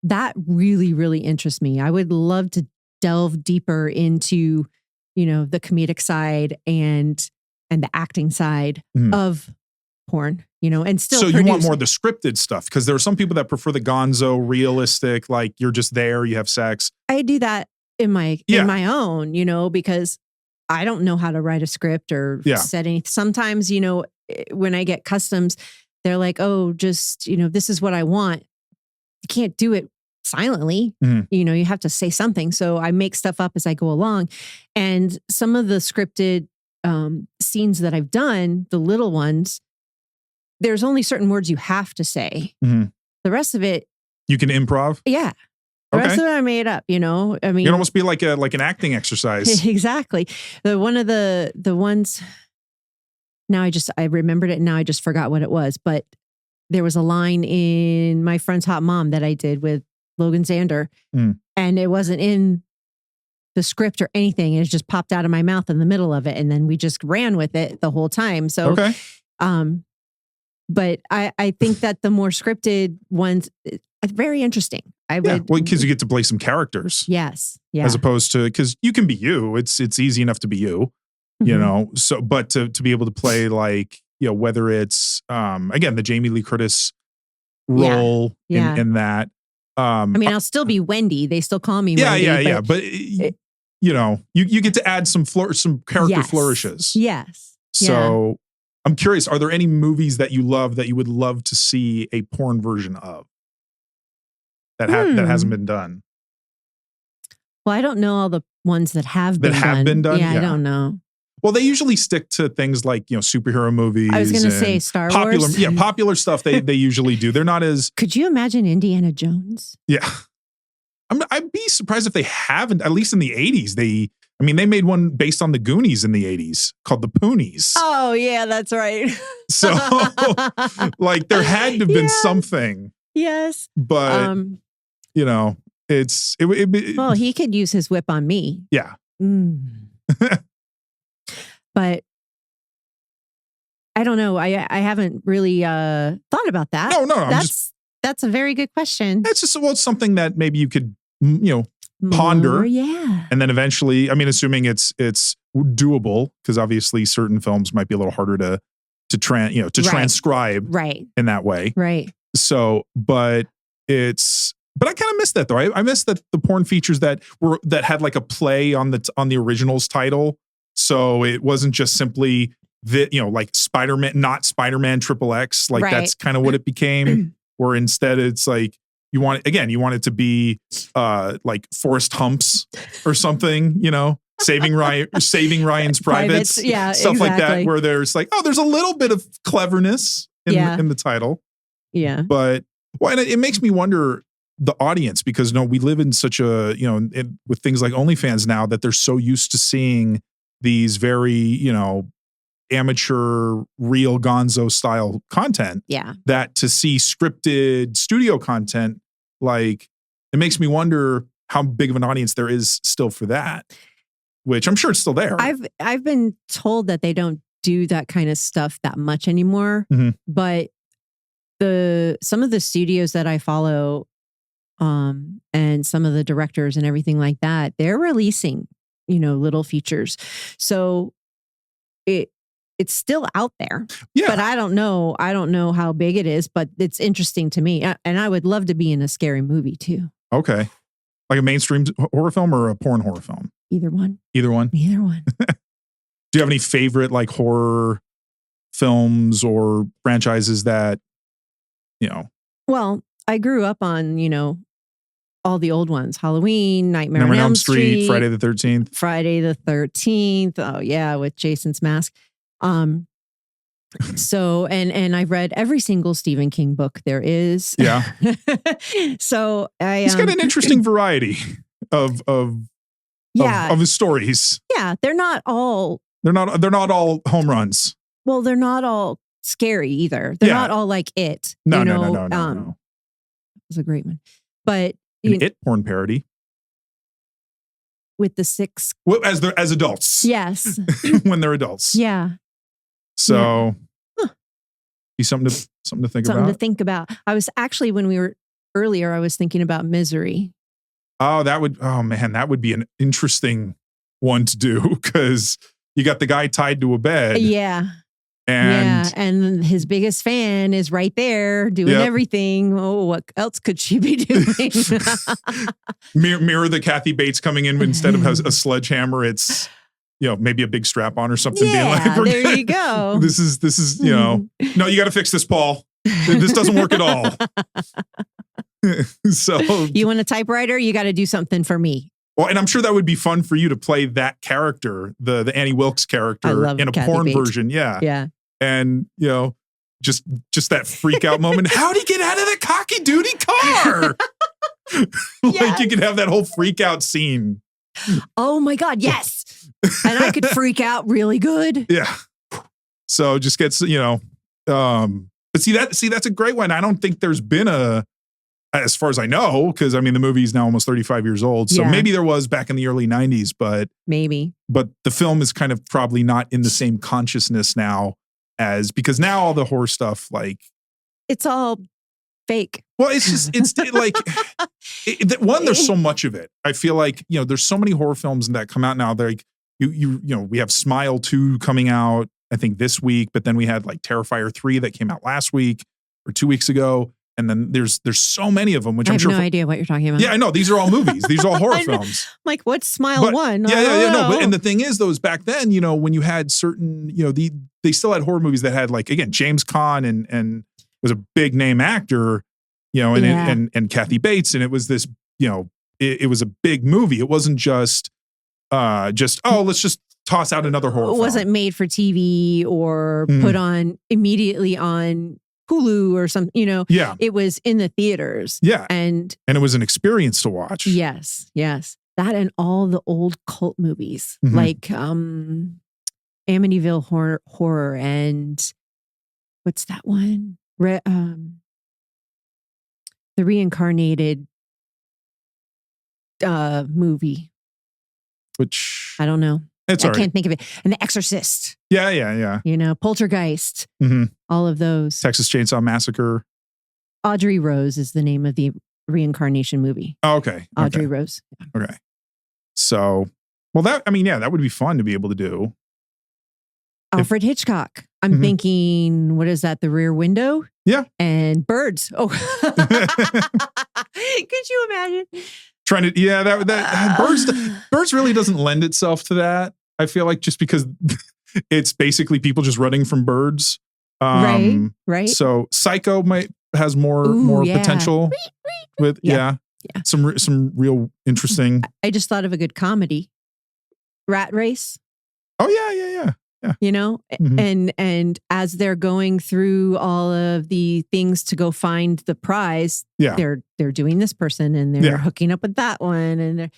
that really, really interests me. I would love to delve deeper into, the comedic side and the acting side of porn, and still. So you want more of the scripted stuff? Because there are some people that prefer the gonzo, realistic, like you're just there, you have sex. I do that in my own, because I don't know how to write a script or set anything. Sometimes, when I get customs, they're like, oh, just, this is what I want. You can't do it silently. You have to say something. So I make stuff up as I go along. And some of the scripted scenes that I've done, the little ones, there's only certain words you have to say. The rest of it, you can improv. Yeah. The rest of it I made up, I mean, it can almost be like an acting exercise. Exactly. One of the ones, now I remembered it and now I just forgot what it was, but there was a line in My Friend's Hot Mom that I did with Logan Zander, and it wasn't in the script or anything. It just popped out of my mouth in the middle of it. And then we just ran with it the whole time. So, but I think that the more scripted ones are very interesting. Because you get to play some characters. Yes. Yeah. As opposed to, because you can be you. It's easy enough to be you, so, but to be able to play like, whether it's, again, the Jamie Lee Curtis role in that. I'll still be Wendy. They still call me Wendy. Yeah. But you get to add some character flourishes. Yes. So I'm curious, are there any movies that you love that you would love to see a porn version of? That hasn't been done. Well, I don't know all the ones that have been done. Yeah, I don't know. Well, they usually stick to things like, superhero movies. I was going to say Star Wars. Yeah, popular stuff they usually do. They're not as... Could you imagine Indiana Jones? Yeah. I'd be surprised if they haven't, at least in the 80s. They made one based on the Goonies in the 80s called The Poonies. Oh, yeah, that's right. So, like, there had to have been something. Yes. But... well, he could use his whip on me. Yeah. But I don't know. I haven't really thought about that. No. That's a very good question. That's just it's something that maybe you could ponder. Yeah. And then eventually, assuming it's doable, because obviously certain films might be a little harder to transcribe in that way. Right. So, but I kind of missed that though. I missed that the porn features that had like a play on the original's title. So it wasn't just simply like Spider-Man, not Spider-Man XXX. Like that's kind of what it became. Where instead it's like you want it to be like Forrest Humps or something. Saving Ryan's Privates. Yeah, stuff like that. Where there's like, there's a little bit of cleverness in the title. Yeah, but and it makes me wonder the audience, because we live in such a with things like OnlyFans now that they're so used to seeing these very amateur real gonzo style content that to see scripted studio content, like it makes me wonder how big of an audience there is still for that, which I'm sure it's still there. I've been told that they don't do that kind of stuff that much anymore, but some of the studios that I follow and some of the directors and everything like that, they're releasing, little features. So it's still out there, but I don't know how big it is, but it's interesting to me. And I would love to be in a scary movie too. Okay. Like a mainstream horror film or a porn horror film? Either one. Either one? Either one. Do you have any favorite like horror films or franchises that, Well, I grew up on, all the old ones: Halloween, Nightmare on Elm Street, Friday the 13th. Friday the 13th. Oh yeah, with Jason's mask. So and I've read every single Stephen King book there is. Yeah. So he's got an interesting variety of his stories. Yeah, they're not all all home runs. Well, they're not all scary either. They're not all like It. No. It was a great one, but It porn parody with the 6 as adults. Yes, when they're adults. Yeah. So, be something to think about. Something to think about. I was actually, when we were earlier, I was thinking about Misery. Oh, that would be an interesting one to do because you got the guy tied to a bed. Yeah. And his biggest fan is right there doing everything. Oh, what else could she be doing? Mirror the Kathy Bates coming in instead of a sledgehammer. It's, maybe a big strap on or something. Yeah, being like, there you go. This is, no, you got to fix this, Paul. This doesn't work at all. So you want a typewriter? You got to do something for me. Well, and I'm sure that would be fun for you to play that character, the Annie Wilkes character in a Kathy porn Bates. version. Yeah. Yeah. And, just that freak out moment. How'd he get out of the cocky duty car? Like you could have that whole freak out scene. Oh my God. Yes. And I could freak out really good. Yeah. So just gets, but see, that's a great one. I don't think there's been as far as I know, because I mean, the movie's now almost 35 years old. So maybe there was back in the early 90s, but the film is kind of probably not in the same consciousness now because now all the horror stuff, like it's all fake. Well, it's like there's so much of it. I feel like, there's so many horror films that come out now. They're like, we have Smile 2 coming out, I think this week, but then we had like Terrifier 3 that came out last week or 2 weeks ago. And then there's so many of them, which I'm sure. I have no idea what you're talking about. Yeah, I know. These are all movies. These are all horror films. Like, what's Smile 1? Yeah. No, and the thing is, though, is back then, when you had certain, they still had horror movies that had like, again, James Caan and was a big name actor, and Kathy Bates. And it was this, it was a big movie. It wasn't just let's just toss out another horror film. It wasn't made for TV or put on immediately on Hulu or something, Yeah. It was in the theaters. Yeah. And it was an experience to watch. Yes. That and all the old cult movies like Amityville Horror and what's that one? The reincarnated movie. Which I don't know. I can't think of it. And The Exorcist. Yeah. Poltergeist. All of those. Texas Chainsaw Massacre. Audrey Rose is the name of the reincarnation movie. Oh, okay. Audrey Rose. Yeah. Okay. So, well, that would be fun to be able to do. Alfred Hitchcock. I'm thinking, what is that? The Rear Window? Yeah. And Birds. Oh. Could you imagine? Trying to, Birds really doesn't lend itself to that. I feel like just because it's basically people just running from birds. Right. So Psycho has more potential with some real interesting. I just thought of a good comedy, Rat Race. Oh yeah. And as they're going through all of the things to go find the prize, they're doing this person and they're hooking up with that one, and